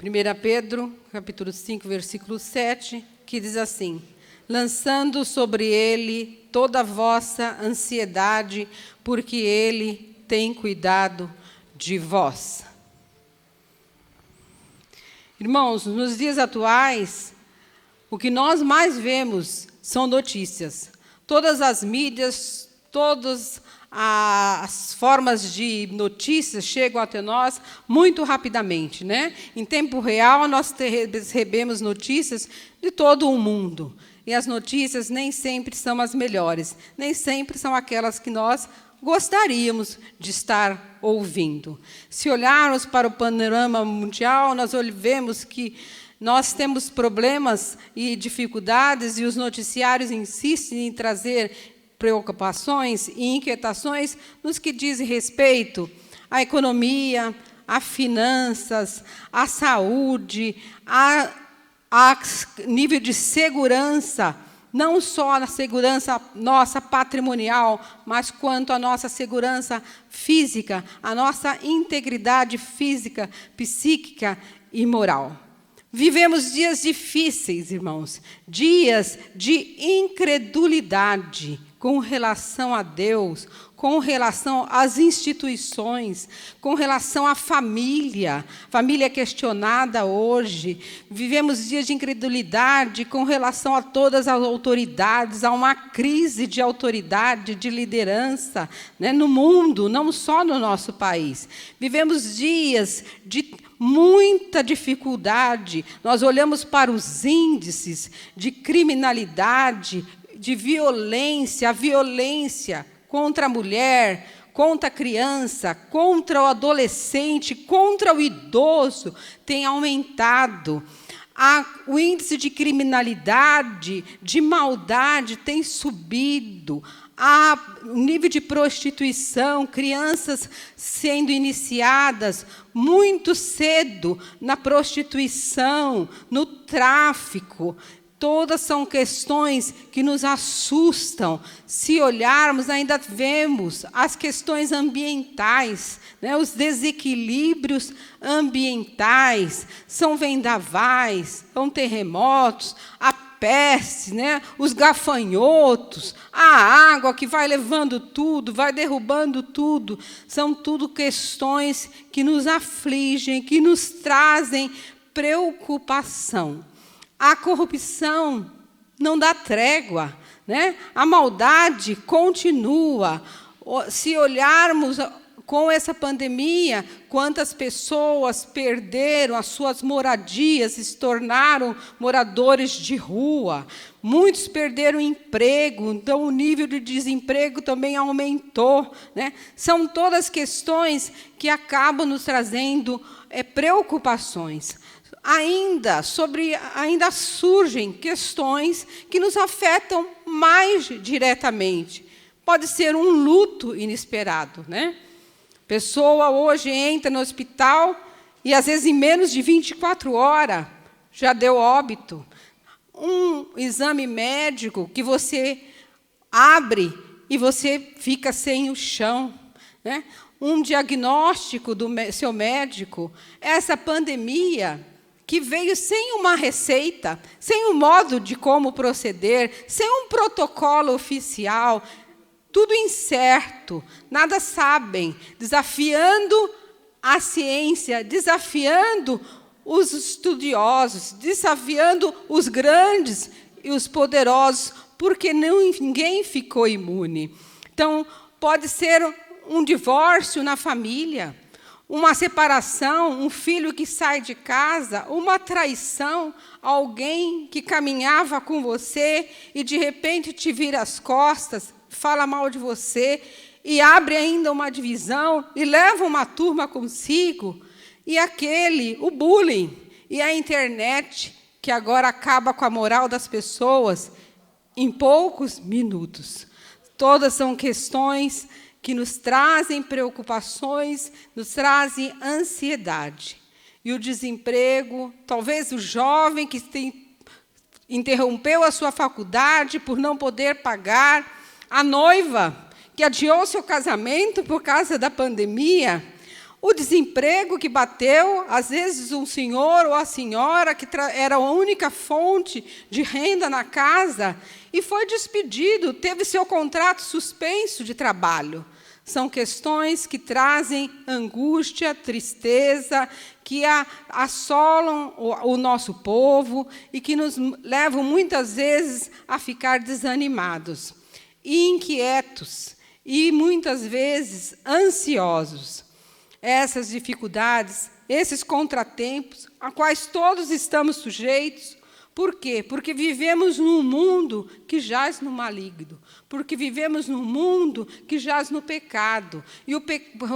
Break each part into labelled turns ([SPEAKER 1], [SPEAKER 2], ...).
[SPEAKER 1] 1 Pedro, capítulo 5, versículo 7, que diz assim: lançando sobre ele toda a vossa ansiedade, porque ele tem cuidado de vós. Irmãos, nos dias atuais, o que nós mais vemos são notícias. Todas as mídias, todas as formas de notícias chegam até nós muito rapidamente, né? Em tempo real, nós recebemos notícias de todo o mundo. E as notícias nem sempre são as melhores, nem sempre são aquelas que nós gostaríamos de estar ouvindo. Se olharmos para o panorama mundial, nós vemos que nós temos problemas e dificuldades, e os noticiários insistem em trazer preocupações e inquietações nos que dizem respeito à economia, a finanças, à saúde, a nível de segurança, não só na segurança nossa patrimonial, mas quanto à nossa segurança física, a nossa integridade física, psíquica e moral. Vivemos dias difíceis, irmãos, dias de incredulidade com relação a Deus, com relação às instituições, com relação à família questionada hoje. Vivemos dias de incredulidade com relação a todas as autoridades, há uma crise de autoridade, de liderança, né, no mundo, não só no nosso país. Vivemos dias de muita dificuldade. Nós olhamos para os índices de criminalidade, de violência, a violência contra a mulher, contra a criança, contra o adolescente, contra o idoso, tem aumentado. O índice de criminalidade, de maldade, tem subido. O nível de prostituição, crianças sendo iniciadas muito cedo na prostituição, no tráfico. Todas são questões que nos assustam. Se olharmos, ainda vemos as questões ambientais, né? Os desequilíbrios ambientais, são vendavais, são terremotos, a peste, né? Os gafanhotos, a água que vai levando tudo, vai derrubando tudo. São tudo questões que nos afligem, que nos trazem preocupação. A corrupção não dá trégua, né? A maldade continua. Se olharmos com essa pandemia, quantas pessoas perderam as suas moradias, se tornaram moradores de rua. Muitos perderam emprego, então o nível de desemprego também aumentou, né? São todas questões que acabam nos trazendo preocupações. Ainda surgem questões que nos afetam mais diretamente. Pode ser um luto inesperado, né? A pessoa hoje entra no hospital e, às vezes, em menos de 24 horas, já deu óbito. Um exame médico que você abre e você fica sem o chão, né? Um diagnóstico do seu médico. Essa pandemia que veio sem uma receita, sem um modo de como proceder, sem um protocolo oficial, tudo incerto, nada sabem, desafiando a ciência, desafiando os estudiosos, desafiando os grandes e os poderosos, porque ninguém ficou imune. Então, pode ser um divórcio na família, uma separação, um filho que sai de casa, uma traição, alguém que caminhava com você e, de repente, te vira as costas, fala mal de você e abre ainda uma divisão e leva uma turma consigo. E o bullying e a internet, que agora acaba com a moral das pessoas em poucos minutos. Todas são questões que nos trazem preocupações, nos trazem ansiedade. E o desemprego, talvez o jovem que interrompeu a sua faculdade por não poder pagar, a noiva que adiou seu casamento por causa da pandemia, o desemprego que bateu, às vezes um senhor ou a senhora que era a única fonte de renda na casa e foi despedido, teve seu contrato suspenso de trabalho. São questões que trazem angústia, tristeza, que assolam o nosso povo e que nos levam muitas vezes a ficar desanimados, e inquietos e muitas vezes ansiosos. Essas dificuldades, esses contratempos, a quais todos estamos sujeitos. Por quê? Porque vivemos num mundo que jaz no maligno, porque vivemos num mundo que jaz no pecado, e o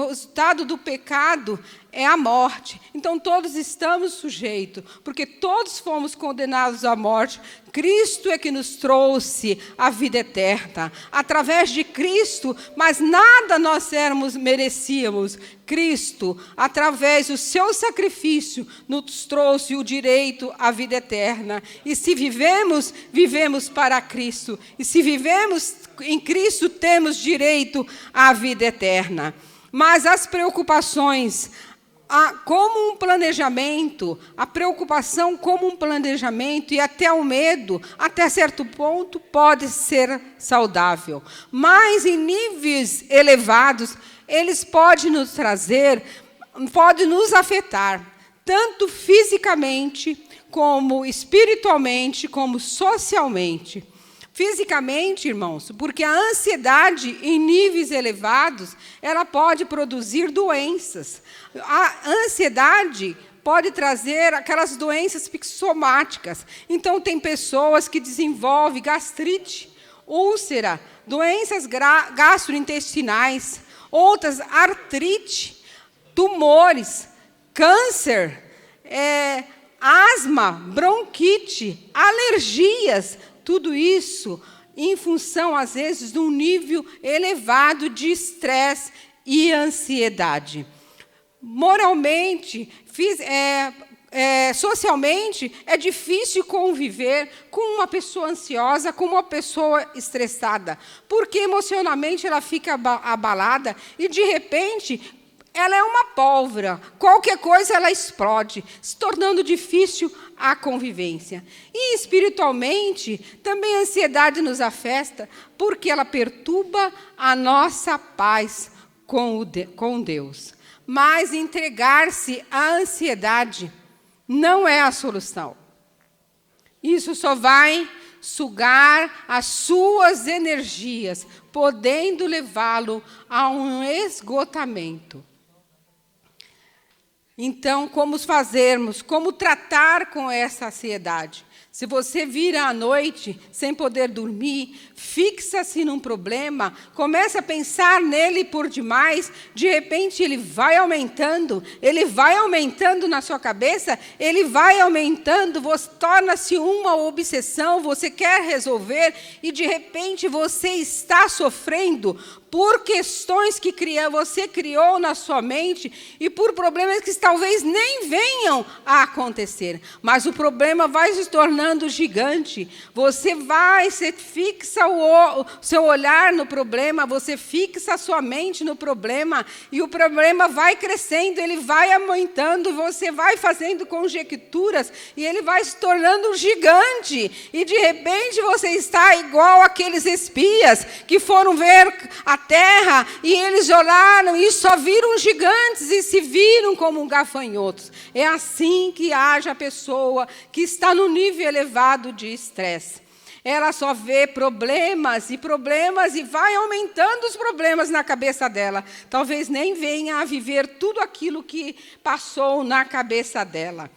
[SPEAKER 1] resultado do pecado é a morte. Então, todos estamos sujeitos, porque todos fomos condenados à morte. Cristo é que nos trouxe a vida eterna. Através de Cristo, mas nada nós merecíamos. Cristo, através do seu sacrifício, nos trouxe o direito à vida eterna. E se vivemos, vivemos para Cristo. E se vivemos em Cristo, temos direito à vida eterna. Mas as preocupações, como um planejamento, a preocupação como um planejamento e até o medo, até certo ponto, pode ser saudável. Mas em níveis elevados, eles podem nos trazer, podem nos afetar, tanto fisicamente, como espiritualmente, como socialmente. Fisicamente, irmãos, porque a ansiedade em níveis elevados, ela pode produzir doenças. A ansiedade pode trazer aquelas doenças psicossomáticas. Então, tem pessoas que desenvolvem gastrite, úlcera, doenças gastrointestinais, outras artrite, tumores, câncer, asma, bronquite, alergias. Tudo isso em função, às vezes, de um nível elevado de estresse e ansiedade. Moralmente, socialmente, é difícil conviver com uma pessoa ansiosa, com uma pessoa estressada, porque emocionalmente ela fica abalada e, de repente, ela é uma pólvora. Qualquer coisa ela explode, se tornando difícil a convivência. E espiritualmente, também a ansiedade nos afeta, porque ela perturba a nossa paz com Deus. Mas entregar-se à ansiedade não é a solução. Isso só vai sugar as suas energias, podendo levá-lo a um esgotamento. Então, como fazermos? Como tratar com essa ansiedade? Se você vira à noite sem poder dormir, fixa-se num problema, começa a pensar nele por demais, de repente ele vai aumentando na sua cabeça, ele vai aumentando, torna-se uma obsessão, você quer resolver e de repente você está sofrendo por questões que você criou na sua mente e por problemas que talvez nem venham a acontecer. Mas o problema vai se tornando gigante. Você fixa o seu olhar no problema, você fixa a sua mente no problema e o problema vai crescendo, ele vai aumentando, você vai fazendo conjecturas e ele vai se tornando gigante. E, de repente, você está igual aqueles espias que foram ver a terra e eles olharam e só viram gigantes e se viram como gafanhotos. É assim que age a pessoa que está no nível elevado de estresse. Ela só vê problemas e vai aumentando os problemas na cabeça dela. Talvez nem venha a viver tudo aquilo que passou na cabeça dela.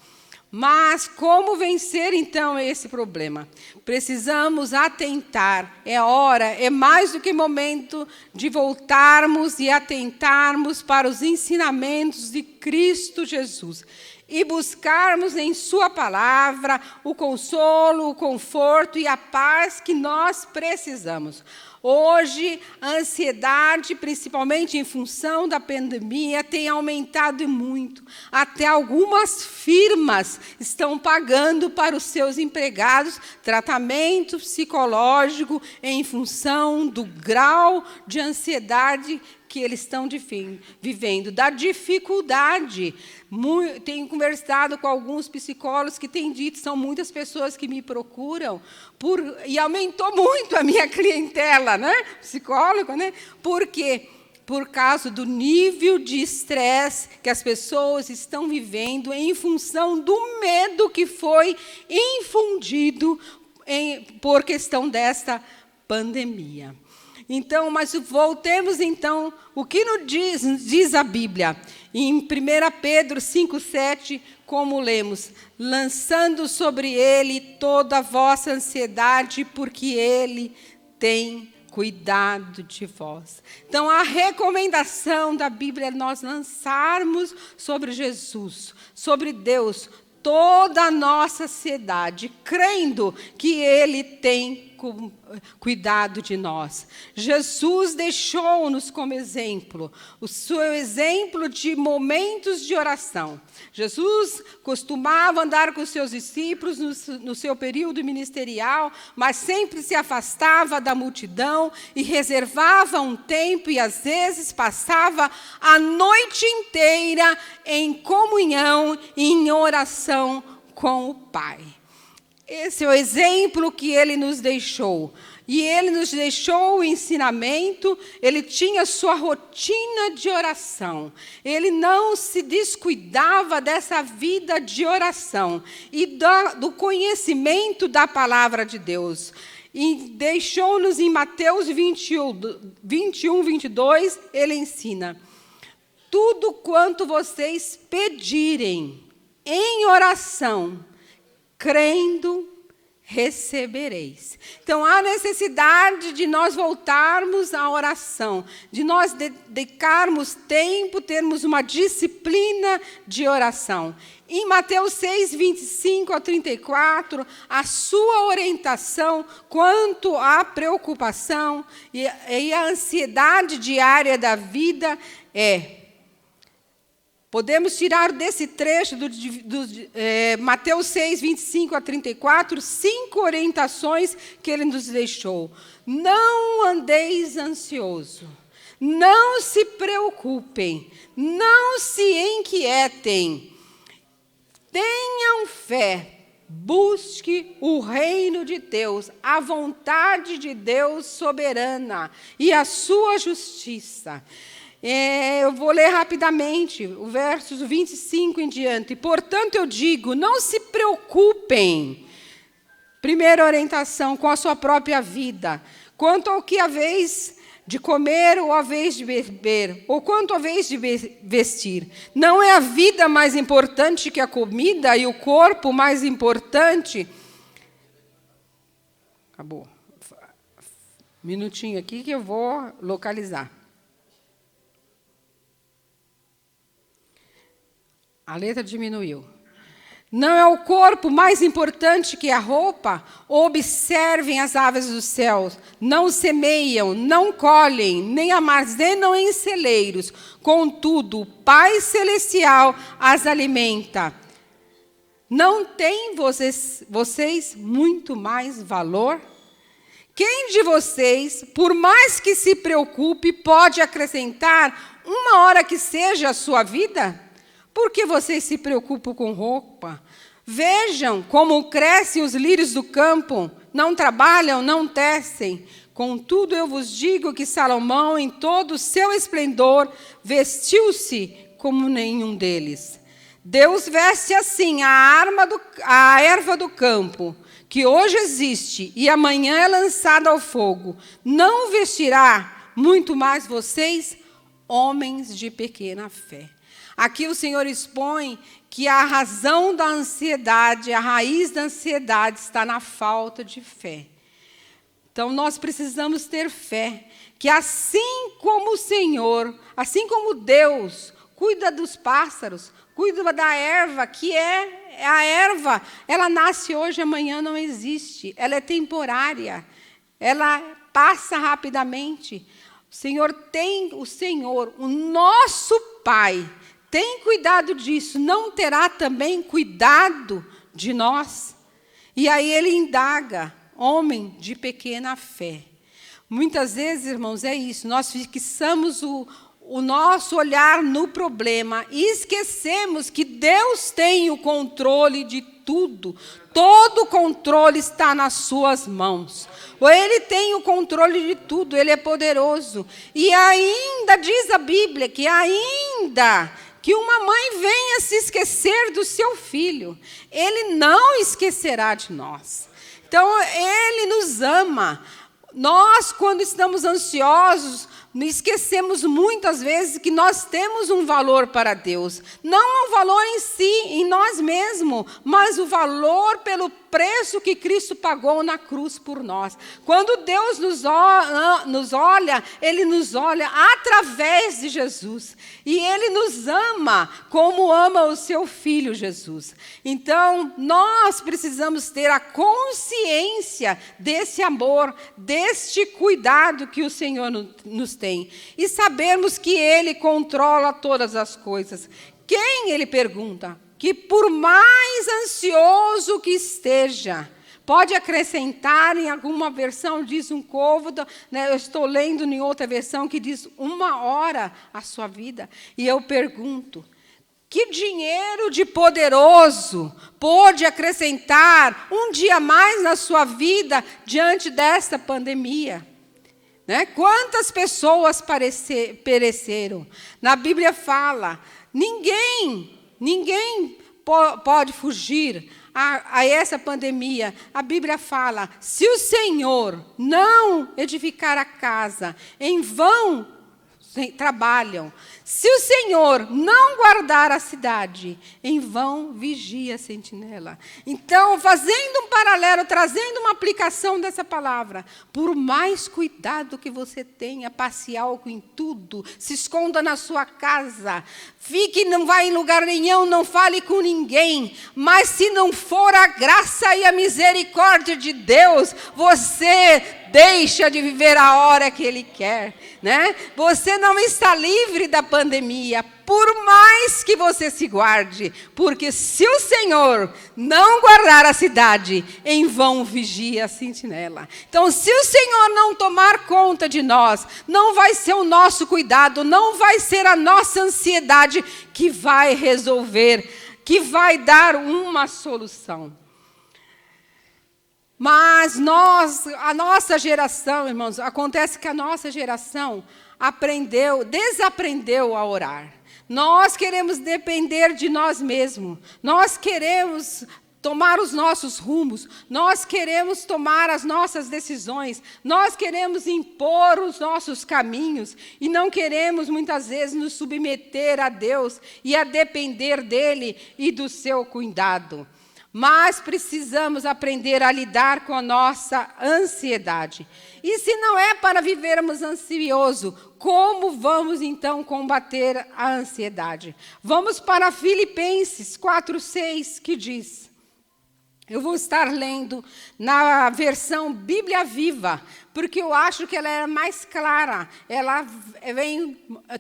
[SPEAKER 1] Mas como vencer, então, esse problema? Precisamos atentar. É mais do que momento de voltarmos e atentarmos para os ensinamentos de Cristo Jesus e buscarmos em sua palavra o consolo, o conforto e a paz que nós precisamos. Hoje, a ansiedade, principalmente em função da pandemia, tem aumentado muito. Até algumas firmas estão pagando para os seus empregados tratamento psicológico em função do grau de ansiedade que eles estão vivendo, da dificuldade. Tenho conversado com alguns psicólogos que têm dito, são muitas pessoas que me procuram, e aumentou muito a minha clientela, né? Psicólogo, né? Por quê? Por causa do nível de estresse que as pessoas estão vivendo em função do medo que foi infundido por questão desta pandemia. Então, mas voltemos então, o que nos diz a Bíblia? Em 1 Pedro 5,7, como lemos, lançando sobre ele toda a vossa ansiedade, porque ele tem cuidado de vós. Então, a recomendação da Bíblia é nós lançarmos sobre Jesus, sobre Deus, toda a nossa ansiedade, crendo que Ele tem cuidado de nós. Jesus deixou-nos como exemplo, o seu exemplo de momentos de oração. Jesus costumava andar com os seus discípulos no seu período ministerial, mas sempre se afastava da multidão e reservava um tempo e, às vezes, passava a noite inteira em comunhão e em oração com o Pai. Esse é o exemplo que ele nos deixou. E ele nos deixou o ensinamento, ele tinha sua rotina de oração. Ele não se descuidava dessa vida de oração e do conhecimento da palavra de Deus. E deixou-nos em Mateus 21, 22, ele ensina: tudo quanto vocês pedirem em oração, crendo, recebereis. Então, há necessidade de nós voltarmos à oração, de nós dedicarmos tempo, termos uma disciplina de oração. Em Mateus 6, 25 a 34, a sua orientação quanto à preocupação e à ansiedade diária da vida é: podemos tirar desse trecho Mateus 6, 25 a 34, 5 orientações que ele nos deixou. Não andeis ansioso, não se preocupem, não se inquietem, tenham fé, busque o reino de Deus, a vontade de Deus soberana e a sua justiça. Eu vou ler rapidamente o versos 25 em diante. Portanto, eu digo, não se preocupem, primeira orientação, com a sua própria vida, quanto ao que haveis de comer ou haveis de beber, ou quanto haveis de vestir. Não é a vida mais importante que a comida e o corpo mais importante? Acabou. Um minutinho aqui que eu vou localizar. A letra diminuiu. Não é o corpo mais importante que a roupa? Observem as aves dos céus. Não semeiam, não colhem, nem armazenam em celeiros. Contudo, o Pai Celestial as alimenta. Não têm vocês muito mais valor? Quem de vocês, por mais que se preocupe, pode acrescentar uma hora que seja a sua vida? Por que vocês se preocupam com roupa? Vejam como crescem os lírios do campo, não trabalham, não tecem. Contudo, eu vos digo que Salomão, em todo o seu esplendor, vestiu-se como nenhum deles. Deus veste assim a erva do campo, que hoje existe e amanhã é lançada ao fogo. Não vestirá muito mais vocês, homens de pequena fé. Aqui o Senhor expõe que a razão da ansiedade, a raiz da ansiedade está na falta de fé. Então, nós precisamos ter fé, que assim como o Senhor, assim como Deus cuida dos pássaros, cuida da erva, que é a erva, ela nasce hoje, amanhã não existe, ela é temporária, ela passa rapidamente. O nosso Pai, tem cuidado disso, não terá também cuidado de nós? E aí ele indaga, homem de pequena fé. Muitas vezes, irmãos, é isso. Nós fixamos o nosso olhar no problema e esquecemos que Deus tem o controle de tudo. Todo o controle está nas suas mãos. Ele tem o controle de tudo, Ele é poderoso. E ainda diz a Bíblia que ainda que uma mãe venha se esquecer do seu filho, Ele não esquecerá de nós. Então, Ele nos ama. Nós, quando estamos ansiosos, esquecemos muitas vezes que nós temos um valor para Deus. Não o valor em si, em nós mesmos, mas o valor pelo preço que Cristo pagou na cruz por nós. Quando Deus nos olha, Ele nos olha através de Jesus. E Ele nos ama como ama o seu Filho Jesus. Então, nós precisamos ter a consciência desse amor, deste cuidado que o Senhor nos tem. E sabermos que Ele controla todas as coisas. Quem, Ele pergunta? Que por mais ansioso que esteja, pode acrescentar, em alguma versão diz um côvado, né, eu estou lendo em outra versão que diz 1 hora a sua vida. E eu pergunto, que dinheiro de poderoso pode acrescentar um dia mais na sua vida diante desta pandemia? Né? Quantas pessoas pereceram? Na Bíblia fala, ninguém pode fugir a essa pandemia. A Bíblia fala, se o Senhor não edificar a casa, em vão trabalham. Se o Senhor não guardar a cidade, em vão vigia a sentinela. Então, fazendo um paralelo, trazendo uma aplicação dessa palavra, por mais cuidado que você tenha, passe álcool em tudo, se esconda na sua casa, fique, não vá em lugar nenhum, não fale com ninguém, mas se não for a graça e a misericórdia de Deus, você deixa de viver a hora que Ele quer, né? Você não está livre da pandemia, por mais que você se guarde, porque se o Senhor não guardar a cidade, em vão vigia a sentinela. Então, se o Senhor não tomar conta de nós, não vai ser o nosso cuidado, não vai ser a nossa ansiedade que vai resolver, que vai dar uma solução. Mas a nossa geração, irmãos, acontece que a nossa geração desaprendeu a orar. Nós queremos depender de nós mesmos. Nós queremos tomar os nossos rumos. Nós queremos tomar as nossas decisões. Nós queremos impor os nossos caminhos. E não queremos, muitas vezes, nos submeter a Deus e a depender dEle e do seu cuidado. Mas precisamos aprender a lidar com a nossa ansiedade. E se não é para vivermos ansioso, como vamos então combater a ansiedade? Vamos para Filipenses 4:6, que diz, eu vou estar lendo na versão Bíblia Viva, porque eu acho que ela é mais clara, ela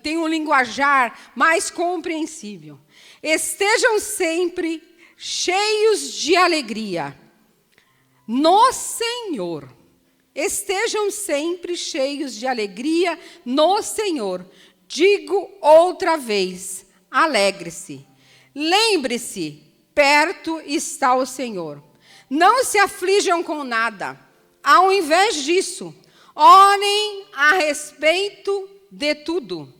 [SPEAKER 1] tem um linguajar mais compreensível. Estejam sempre cheios de alegria no Senhor. Estejam sempre cheios de alegria no Senhor. Digo outra vez, alegre-se. Lembre-se, perto está o Senhor. Não se aflijam com nada. Ao invés disso, orem a respeito de tudo.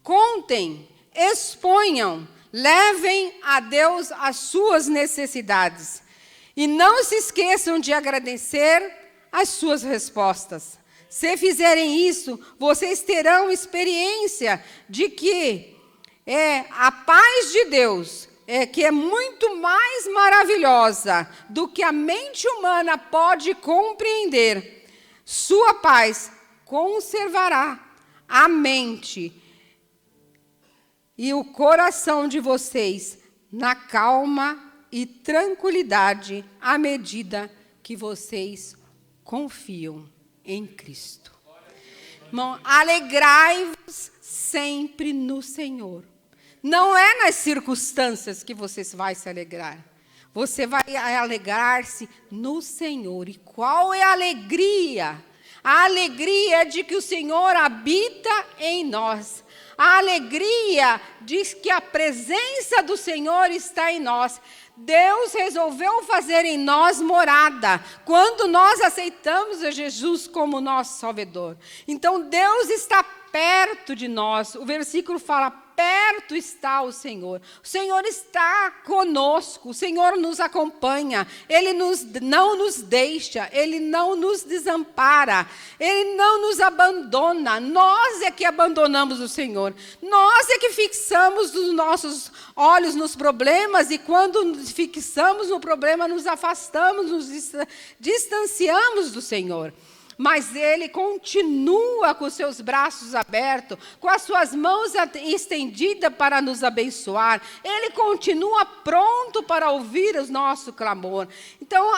[SPEAKER 1] Contem, exponham, levem a Deus as suas necessidades. E não se esqueçam de agradecer as suas respostas. Se fizerem isso, vocês terão experiência de que a paz de Deus, que é muito mais maravilhosa do que a mente humana pode compreender. Sua paz conservará a mente e o coração de vocês na calma e tranquilidade à medida que vocês confiam em Cristo. Irmão, alegrai-vos sempre no Senhor. Não é nas circunstâncias que você vai se alegrar. Você vai alegrar-se no Senhor. E qual é a alegria? A alegria de que o Senhor habita em nós. A alegria diz que a presença do Senhor está em nós. Deus resolveu fazer em nós morada, quando nós aceitamos a Jesus como nosso Salvador. Então, Deus está perto de nós. O versículo fala, perto está o Senhor. O Senhor está conosco, o Senhor nos acompanha. Ele não nos deixa, Ele não nos desampara, Ele não nos abandona. Nós é que abandonamos o Senhor. Nós é que fixamos os nossos olhos nos problemas, e quando nos fixamos no problema, nos afastamos, nos distanciamos do Senhor. Mas Ele continua com os seus braços abertos, com as suas mãos estendidas para nos abençoar. Ele continua pronto para ouvir o nosso clamor. Então,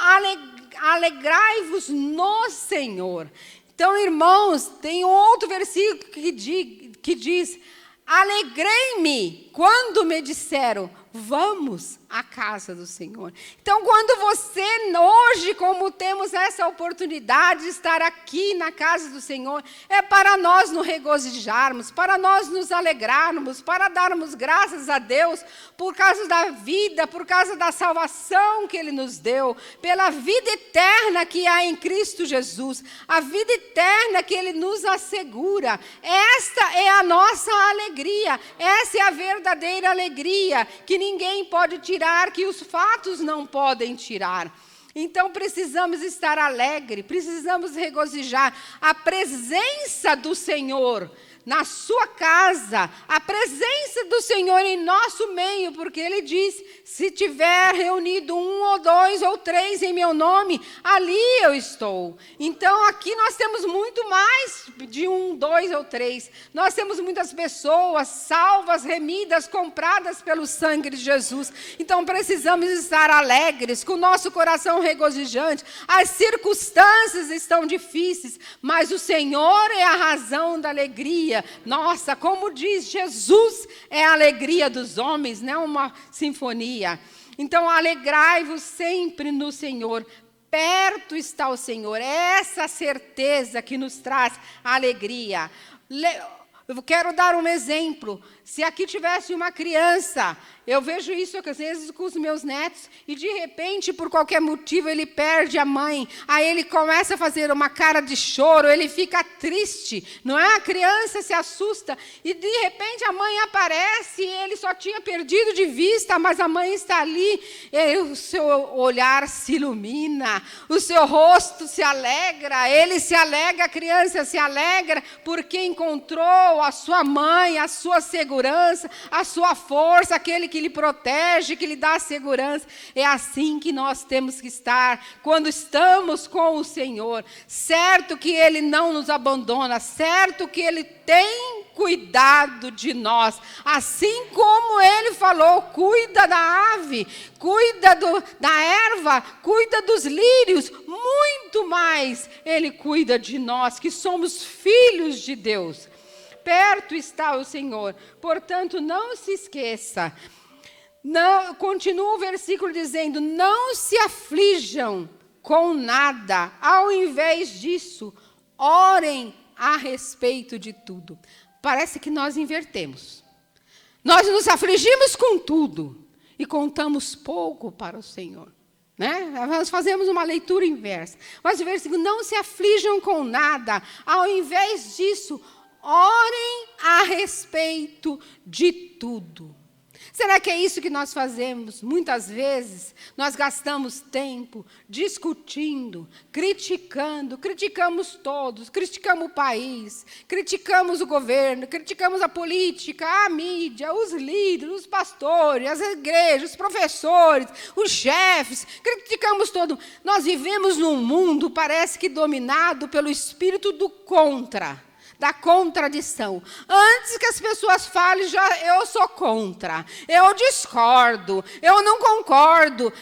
[SPEAKER 1] alegrai-vos no Senhor. Então, irmãos, tem outro versículo que diz, alegrei-me quando me disseram, vamos à casa do Senhor. Então, quando você, hoje, como temos essa oportunidade de estar aqui na casa do Senhor, é para nós nos regozijarmos, para nós nos alegrarmos, para darmos graças a Deus por causa da vida, por causa da salvação que Ele nos deu, pela vida eterna que há em Cristo Jesus, a vida eterna que Ele nos assegura. Esta é a nossa alegria, essa é a verdadeira alegria, que ninguém pode tirar, que os fatos não podem tirar. Então, precisamos estar alegres, precisamos regozijar. A presença do Senhor na sua casa, a presença do Senhor em nosso meio, porque Ele diz, se tiver reunido 1 ou 2 ou 3 em meu nome, ali eu estou. Então, aqui nós temos muito mais de 1, 2 ou 3. Nós temos muitas pessoas salvas, remidas, compradas pelo sangue de Jesus. Então, precisamos estar alegres, com o nosso coração regozijante. As circunstâncias estão difíceis, mas o Senhor é a razão da alegria. Nossa, como diz Jesus, é a alegria dos homens, não é uma sinfonia. Então, alegrai-vos sempre no Senhor. Perto está o Senhor. É essa certeza que nos traz alegria. Eu quero dar um exemplo. Se aqui tivesse uma criança, eu vejo isso às vezes com os meus netos, e de repente, por qualquer motivo, ele perde a mãe. Aí ele começa a fazer uma cara de choro, ele fica triste, não é? A criança se assusta, e de repente a mãe aparece, e ele só tinha perdido de vista, mas a mãe está ali, e o seu olhar se ilumina, o seu rosto se alegra, ele se alegra, a criança se alegra, porque encontrou a sua mãe, a sua segurança, a sua força, aquele que lhe protege, que lhe dá segurança. É assim que nós temos que estar quando estamos com o Senhor. Certo que Ele não nos abandona, certo que Ele tem cuidado de nós. Assim como Ele falou, cuida da ave, cuida da erva, cuida dos lírios, muito mais Ele cuida de nós, que somos filhos de Deus. Perto está o Senhor, portanto, não se esqueça. Não, continua o versículo dizendo, não se aflijam com nada, ao invés disso, orem a respeito de tudo. Parece que nós invertemos. Nós nos afligimos com tudo e contamos pouco para o Senhor. Né? Nós fazemos uma leitura inversa. Mas o versículo, não se aflijam com nada, ao invés disso, orem a respeito de tudo. Será que é isso que nós fazemos? Muitas vezes, nós gastamos tempo discutindo, criticamos todos, criticamos o país, criticamos o governo, criticamos a política, a mídia, os líderes, os pastores, as igrejas, os professores, os chefes, criticamos todo. Nós vivemos num mundo, parece que dominado pelo espírito do contra. Da contradição. Antes que as pessoas falem, eu sou contra, eu discordo, eu não concordo.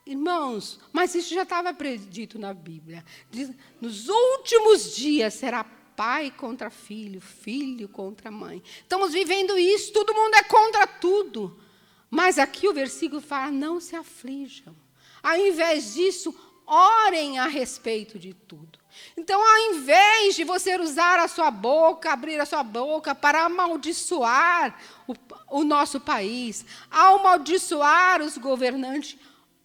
[SPEAKER 1] Irmãos, mas isso já estava predito na Bíblia. Diz, nos últimos dias será pai contra filho, filho contra mãe. Estamos vivendo isso, todo mundo é contra tudo. Mas aqui o versículo fala, não se aflijam. Ao invés disso, orem a respeito de tudo. Então, ao invés de você usar a sua boca, abrir a sua boca para amaldiçoar o nosso país, amaldiçoar os governantes,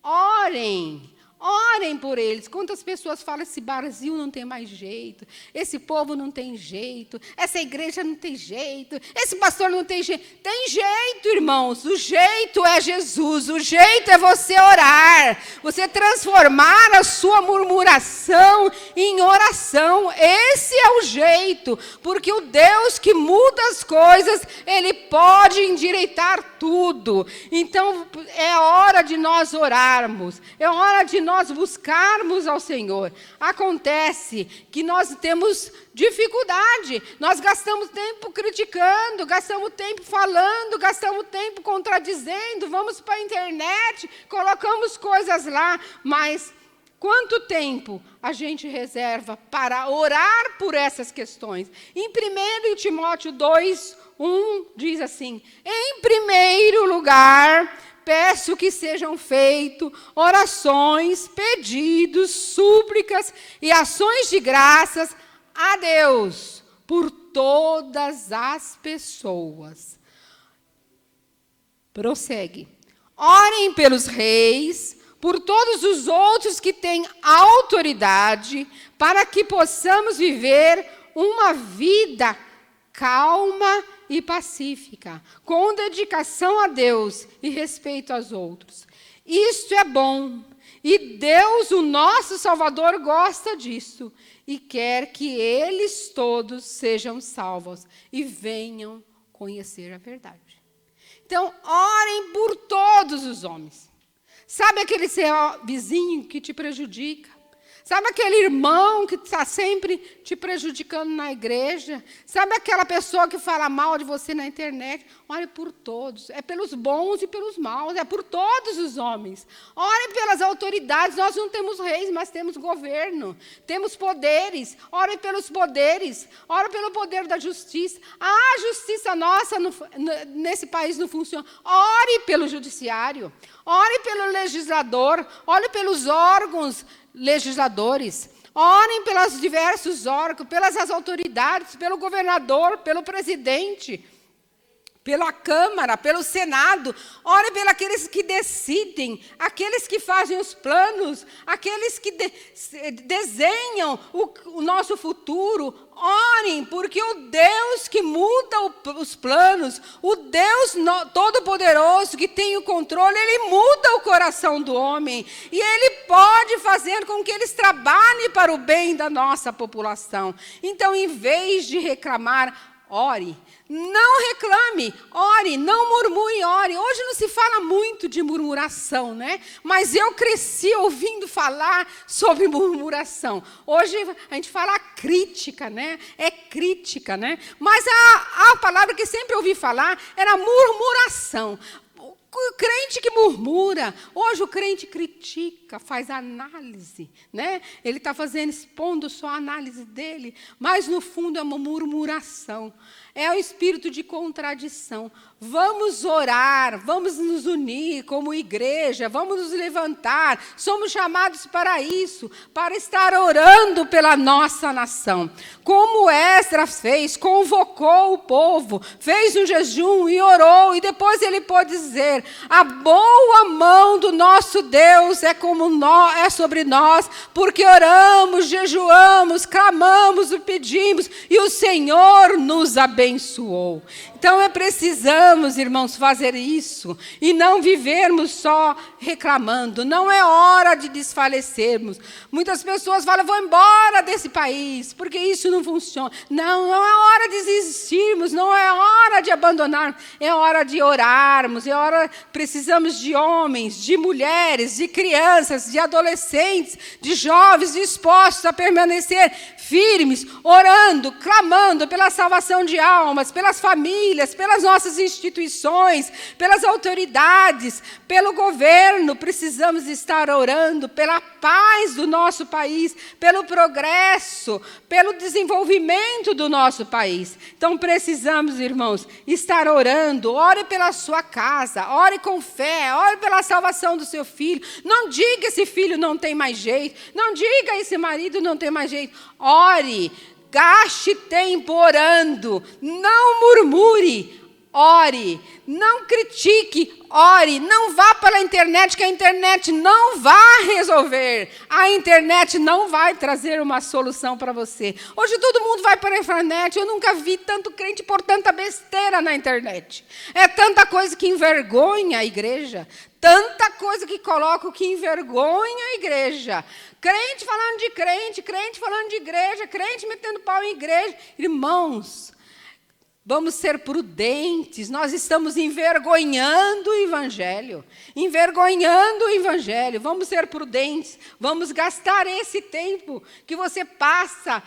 [SPEAKER 1] orem. Orem por eles. Quantas pessoas falam, esse Brasil não tem mais jeito, esse povo não tem jeito, essa igreja não tem jeito, esse pastor não tem jeito. Tem jeito, irmãos. O jeito é Jesus. O jeito é você orar. Você transformar a sua murmuração em oração. Esse é o jeito. Porque o Deus que muda as coisas, Ele pode endireitar tudo. Então, é hora de nós orarmos. É hora de nós buscarmos ao Senhor. Acontece que nós temos dificuldade, nós gastamos tempo criticando, gastamos tempo falando, gastamos tempo contradizendo, vamos para a internet, colocamos coisas lá, mas quanto tempo a gente reserva para orar por essas questões? Em 1 Timóteo 2:1 diz assim: em primeiro lugar, peço que sejam feitas orações, pedidos, súplicas e ações de graças a Deus por todas as pessoas. Prossegue. Orem pelos reis, por todos os outros que têm autoridade, para que possamos viver uma vida calma e pacífica, com dedicação a Deus e respeito aos outros. Isto é bom, e Deus, o nosso Salvador, gosta disso, e quer que eles todos sejam salvos e venham conhecer a verdade. Então, orem por todos os homens. Sabe aquele seu vizinho que te prejudica? Sabe aquele irmão que está sempre te prejudicando na igreja? Sabe aquela pessoa que fala mal de você na internet? Ore por todos. É pelos bons e pelos maus. É por todos os homens. Ore pelas autoridades. Nós não temos reis, mas temos governo. Temos poderes. Ore pelos poderes. Ore pelo poder da justiça. A justiça nossa nesse país não funciona. Ore pelo judiciário. Ore pelo legislador. Ore pelos órgãos legisladores, orem pelos diversos órgãos, pelas autoridades, pelo governador, pelo presidente, pela Câmara, pelo Senado, orem pelos aqueles que decidem, aqueles que fazem os planos, aqueles que desenham o nosso futuro. Orem, porque o Deus que muda os planos, o Deus Todo-Poderoso que tem o controle, Ele muda o coração do homem. E Ele pode fazer com que eles trabalhem para o bem da nossa população. Então, em vez de reclamar, ore. Não reclame, ore, não murmure, ore. Hoje não se fala muito de murmuração, né? Mas eu cresci ouvindo falar sobre murmuração. Hoje a gente fala crítica, né? É crítica, né? Mas a palavra que sempre ouvi falar era murmuração. O crente que murmura, hoje o crente critica, faz análise, né? Ele está expondo só a análise dele, mas no fundo é uma murmuração. É o espírito de contradição. Vamos orar, vamos nos unir como igreja, vamos nos levantar. Somos chamados para isso, para estar orando pela nossa nação. Como Esdras fez, convocou o povo, fez um jejum e orou, e depois ele pôde dizer: a boa mão do nosso Deus é sobre nós, porque oramos, jejuamos, clamamos e pedimos, e o Senhor nos abençoou. Então, precisamos, irmãos, fazer isso e não vivermos só reclamando. Não é hora de desfalecermos. Muitas pessoas falam: vou embora desse país, porque isso não funciona. Não é hora de desistirmos, não é hora de abandonar, é hora de orarmos, precisamos de homens, de mulheres, de crianças, de adolescentes, de jovens dispostos a permanecer firmes, orando, clamando pela salvação de almas, pelas famílias, famílias, pelas nossas instituições, pelas autoridades, pelo governo. Precisamos estar orando pela paz do nosso país, pelo progresso, pelo desenvolvimento do nosso país. Então, precisamos, irmãos, estar orando. Ore pela sua casa, ore com fé, ore pela salvação do seu filho. Não diga esse filho não tem mais jeito, não diga esse marido não tem mais jeito. Ore, gaste tempo orando, não murmure, ore, não critique, ore, não vá para a internet, que a internet não vai resolver, a internet não vai trazer uma solução para você. Hoje todo mundo vai para a internet, eu nunca vi tanto crente por tanta besteira na internet. É tanta coisa que envergonha a igreja, tanta coisa que coloca que envergonha a igreja. Crente falando de crente, crente falando de igreja, crente metendo pau em igreja. Irmãos, vamos ser prudentes, nós estamos envergonhando o Evangelho. Envergonhando o Evangelho. Vamos ser prudentes, vamos gastar esse tempo que você passa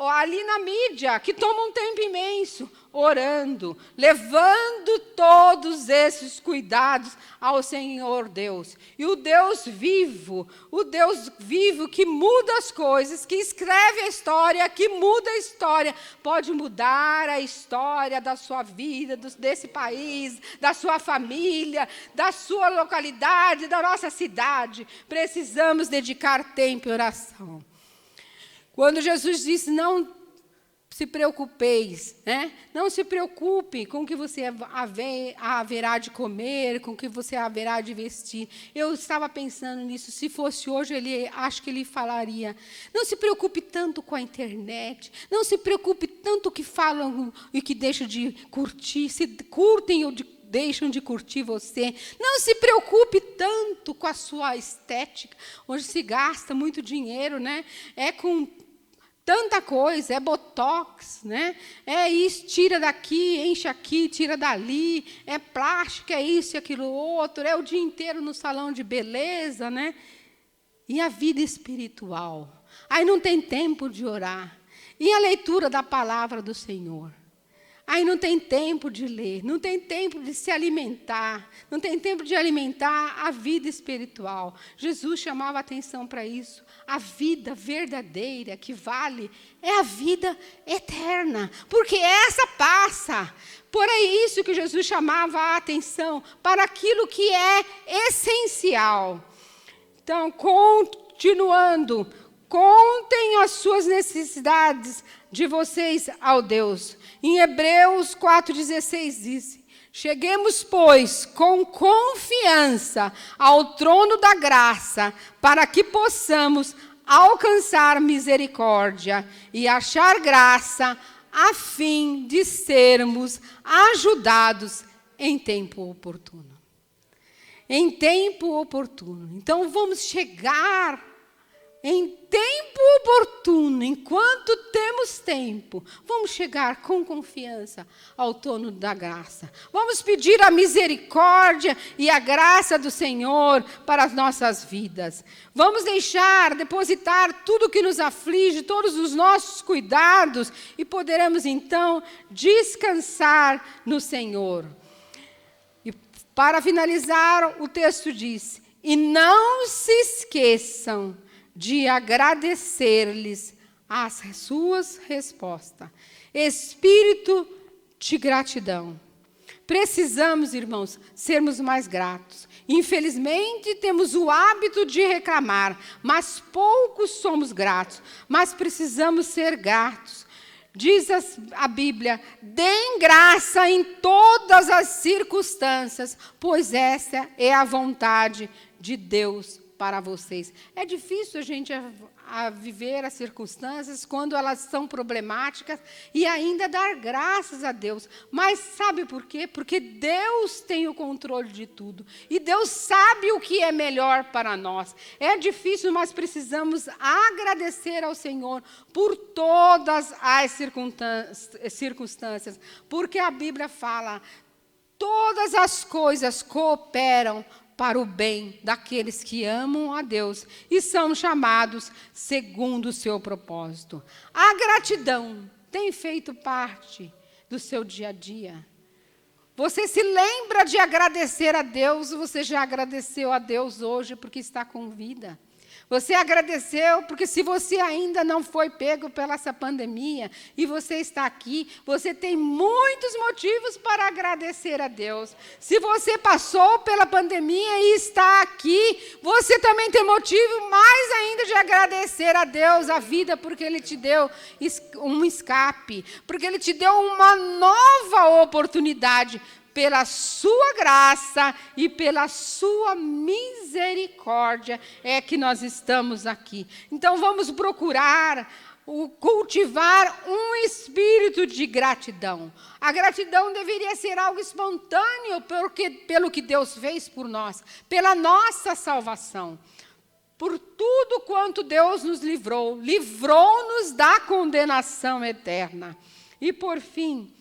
[SPEAKER 1] ali na mídia, que toma um tempo imenso, orando, levando todos esses cuidados ao Senhor Deus. E o Deus vivo que muda as coisas, que escreve a história, que muda a história, pode mudar a história da sua vida, desse país, da sua família, da sua localidade, da nossa cidade. Precisamos dedicar tempo em oração. Quando Jesus disse, não se preocupeis, né? Não se preocupe com o que você haverá de comer, com o que você haverá de vestir. Eu estava pensando nisso, se fosse hoje, acho que ele falaria, não se preocupe tanto com a internet, não se preocupe tanto que falam e que deixam de curtir, se curtem ou deixam de curtir você. Não se preocupe tanto com a sua estética. Hoje se gasta muito dinheiro, né? É com tanta coisa, é botox, né? É isso, tira daqui, enche aqui, tira dali, é plástico, é isso e aquilo outro, é o dia inteiro no salão de beleza, né? E a vida espiritual? Aí não tem tempo de orar. E a leitura da palavra do Senhor? Aí não tem tempo de ler, não tem tempo de se alimentar, não tem tempo de alimentar a vida espiritual. Jesus chamava atenção para isso. A vida verdadeira que vale é a vida eterna, porque essa passa. Por isso que Jesus chamava a atenção para aquilo que é essencial. Então, continuando, contem as suas necessidades de vocês ao Deus. Em Hebreus 4,16 diz, cheguemos, pois, com confiança ao trono da graça, para que possamos alcançar misericórdia e achar graça, a fim de sermos ajudados em tempo oportuno. Em tempo oportuno. Então, vamos chegar em tempo oportuno, enquanto temos tempo, vamos chegar com confiança ao trono da graça. Vamos pedir a misericórdia e a graça do Senhor para as nossas vidas. Vamos depositar tudo que nos aflige, todos os nossos cuidados, e poderemos então descansar no Senhor. E para finalizar, o texto diz, e não se esqueçam de agradecer-lhes as suas respostas. Espírito de gratidão. Precisamos, irmãos, sermos mais gratos. Infelizmente, temos o hábito de reclamar, mas poucos somos gratos. Mas precisamos ser gratos. Diz a Bíblia, deem graça em todas as circunstâncias, pois essa é a vontade de Deus para vocês. É difícil a gente viver as circunstâncias quando elas são problemáticas e ainda dar graças a Deus. Mas sabe por quê? Porque Deus tem o controle de tudo. E Deus sabe o que é melhor para nós. É difícil, mas precisamos agradecer ao Senhor por todas as circunstâncias. Porque a Bíblia fala, todas as coisas cooperam para o bem daqueles que amam a Deus e são chamados segundo o seu propósito. A gratidão tem feito parte do seu dia a dia? Você se lembra de agradecer a Deus? Você já agradeceu a Deus hoje porque está com vida? Você agradeceu porque se você ainda não foi pego pela essa pandemia e você está aqui, você tem muitos motivos para agradecer a Deus. Se você passou pela pandemia e está aqui, você também tem motivo mais ainda de agradecer a Deus a vida, porque Ele te deu um escape, porque Ele te deu uma nova oportunidade. Pela sua graça e pela sua misericórdia é que nós estamos aqui. Então vamos procurar cultivar um espírito de gratidão. A gratidão deveria ser algo espontâneo pelo que Deus fez por nós, pela nossa salvação. Por tudo quanto Deus nos livrou-nos da condenação eterna. E por fim,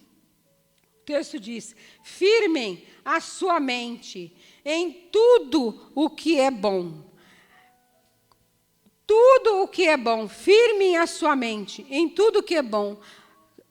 [SPEAKER 1] o texto diz: firmem a sua mente em tudo o que é bom. Tudo o que é bom, firmem a sua mente em tudo o que é bom.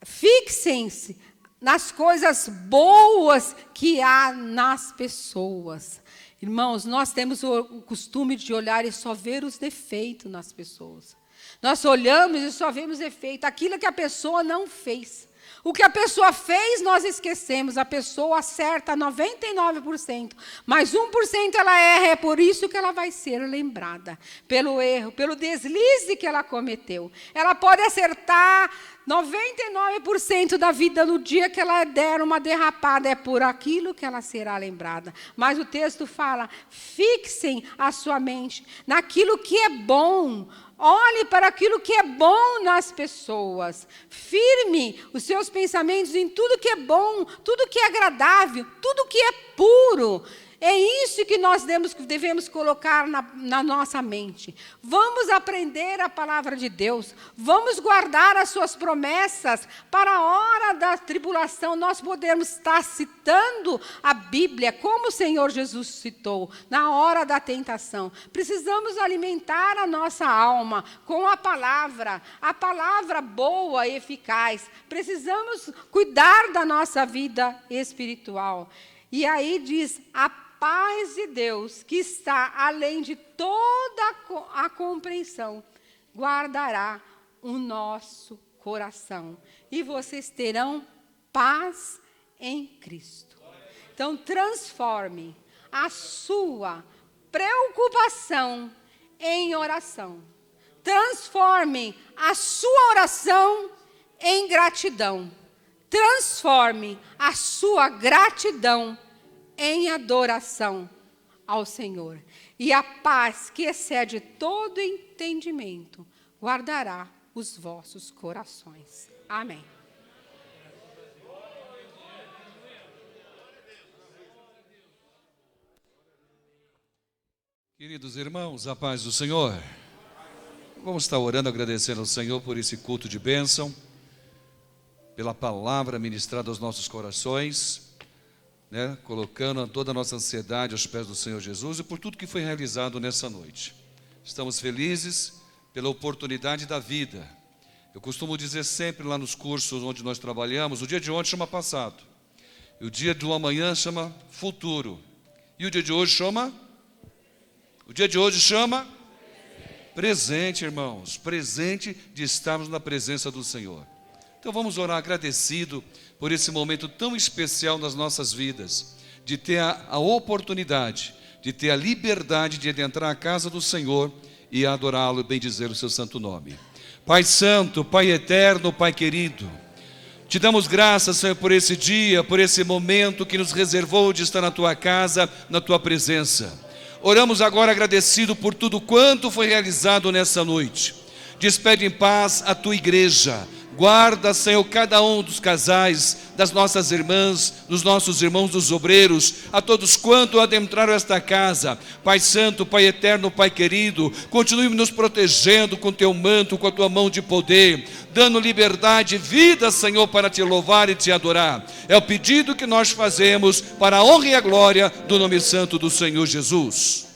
[SPEAKER 1] Fixem-se nas coisas boas que há nas pessoas. Irmãos, nós temos o costume de olhar e só ver os defeitos nas pessoas. Nós olhamos e só vemos defeito, aquilo que a pessoa não fez. O que a pessoa fez, nós esquecemos. A pessoa acerta 99%, mas 1% ela erra. É por isso que ela vai ser lembrada. Pelo erro, pelo deslize que ela cometeu. Ela pode acertar 99% da vida no dia que ela der uma derrapada. É por aquilo que ela será lembrada. Mas o texto fala: fixem a sua mente naquilo que é bom. Olhe para aquilo que é bom nas pessoas. Firme os seus pensamentos em tudo que é bom, tudo que é agradável, tudo que é puro. É isso que nós devemos colocar na nossa mente. Vamos aprender a palavra de Deus. Vamos guardar as suas promessas para a hora da tribulação. Nós podemos estar citando a Bíblia, como o Senhor Jesus citou, na hora da tentação. Precisamos alimentar a nossa alma com a palavra boa e eficaz. Precisamos cuidar da nossa vida espiritual. E aí diz: a paz de Deus, que está além de toda a compreensão, guardará o nosso coração. E vocês terão paz em Cristo. Então, transforme a sua preocupação em oração. Transforme a sua oração em gratidão. Transforme a sua gratidão em adoração ao Senhor. E a paz que excede todo entendimento guardará os vossos corações. Amém.
[SPEAKER 2] Queridos irmãos, a paz do Senhor. Vamos estar orando, agradecendo ao Senhor por esse culto de bênção, pela palavra ministrada aos nossos corações, colocando toda a nossa ansiedade aos pés do Senhor Jesus e por tudo que foi realizado nessa noite. Estamos felizes pela oportunidade da vida. Eu costumo dizer sempre lá nos cursos onde nós trabalhamos: o dia de ontem chama passado, e o dia do amanhã chama futuro, e o dia de hoje chama presente, irmãos, presente de estarmos na presença do Senhor. Então vamos orar agradecido por esse momento tão especial nas nossas vidas, de ter a oportunidade, de ter a liberdade de adentrar a casa do Senhor e adorá-lo e bendizer o seu santo nome. Pai santo, Pai eterno, Pai querido, te damos graças, Senhor, por esse dia, por esse momento que nos reservou de estar na tua casa, na tua presença. Oramos agora agradecido por tudo quanto foi realizado nessa noite. Despede em paz a tua igreja. Guarda, Senhor, cada um dos casais, das nossas irmãs, dos nossos irmãos, dos obreiros, a todos quanto adentraram esta casa. Pai santo, Pai eterno, Pai querido, continue nos protegendo com teu manto, com a tua mão de poder, dando liberdade e vida, Senhor, para te louvar e te adorar. É o pedido que nós fazemos para a honra e a glória do nome santo do Senhor Jesus.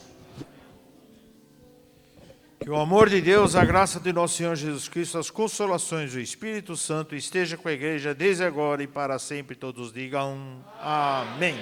[SPEAKER 3] Que o amor de Deus, a graça de nosso Senhor Jesus Cristo, as consolações do Espírito Santo esteja com a igreja desde agora e para sempre. Todos digam amém.